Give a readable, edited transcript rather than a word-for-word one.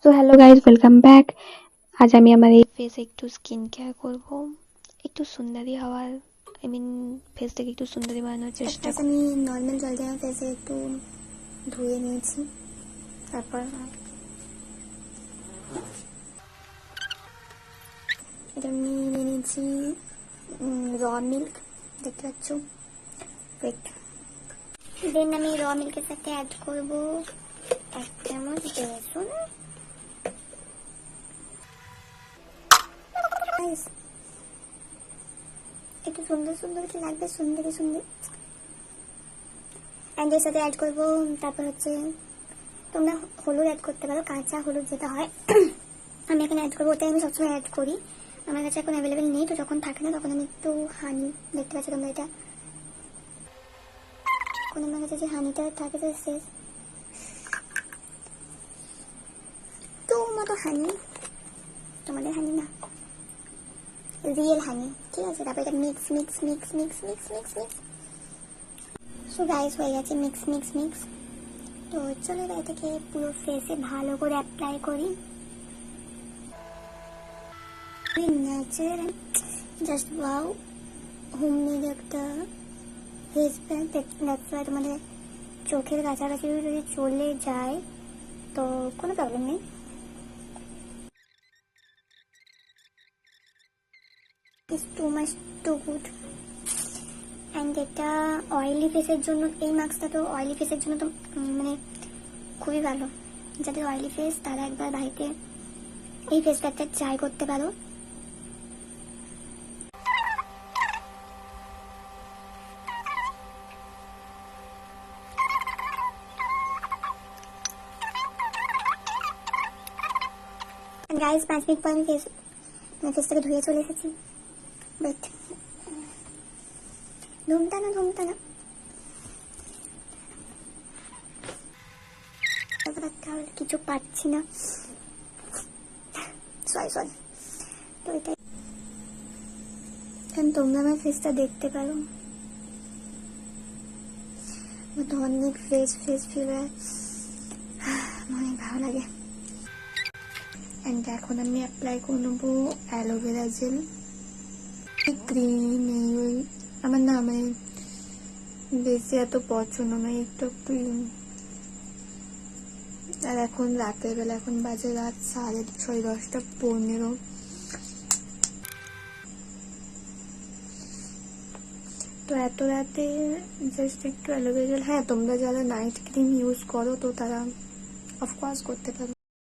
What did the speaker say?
So hello guys, welcome back. আজ আমি আমার এই ফেসে একটু স্কিন কেয়ার করব, একটু সুন্দরী হওয়ার ফেসটাকে একটু সুন্দরী বানানোর চেষ্টা করব। আমি নর্মাল জল দিয়ে ফেসে একটু ধুয়ে নিয়েছি। তারপর এটা আমি নিয়ে নিয়েছি র মিল্ক, দেখতে পাচ্ছ। দেন আমি র মিল্কের সাথে অ্যাড করব 1 চামচ বেসন। একটু সুন্দর সুন্দর কি লাগবে, সুন্দরী সুন্দর। অ্যান্ড এর সাথে অ্যাড করবো, তারপর হচ্ছে তোমরা হলুদ অ্যাড করতে পারো, কাঁচা হলুদ যেটা হয়। আমি এখানে অ্যাড করবো, ওটাই আমি সবসময় অ্যাড করি। আমার কাছে এখন অ্যাভেলেবেল নেই, তো যখন থাকে না তখন আমি একটু হানি, দেখতে পাচ্ছি তোমরা এটা, এখন আমার কাছে যে হানিটা থাকে তো শেষ, তো মতো হানি, তোমাদের হানি না, রিয়েল হানি, ঠিক আছে। তারপর এটা mix mix mix mix mix mix mix. So guys, হয়ে গেছে মিক্স মিক্স মিক্স। তো চলো এবার এটাকে পুরো ফেসে ভালো করে অ্যাপ্লাই করি। ন্যাচারাল, জাস্ট ওয়াও, হোমমেড একটা ফেস প্যাক। দ্যাটস ওয়াই তোমাদের চোখের কাছাকাছি যদি চলে যায় তো কোনো প্রবলেম নেই। It's too much too good. And এটা অয়েলি ফেসের জন্য, এই মাস্কটা তো অয়েলি ফেসের জন্য তো মানে খুবই ভালো। যাদের অয়েলি ফেস তারা একবার বাড়িতে এই ফেস প্যাকটা ট্রাই করতে পারো। গাইস 5 মিনিট পর আমি ফেসটাকে ধুয়ে চলে এসেছি। বাট ঘুমটা না কিছু পাচ্ছি না, সরি। তো এটাই, কারণ তোমরা আমার ফেসটা দেখতে পারো, অনেক ফ্রেশ ফিল হয়, অনেক ভালো লাগে। অ্যান্ড এখন আমি অ্যাপ্লাই করে নেবো অ্যালোভেরা জেল। ক্রিম এই আমার না মানে বেশি এত পছন্দ নয়, একটু আর এখন রাতের বেলা, এখন বাজে রাত 10:30-10:15। তো এত রাতে জাস্ট একটু অ্যালোভেরা জেল। হ্যাঁ, তোমরা যারা নাইট ক্রিম ইউজ করো তো তারা অফকোর্স করতে পারো।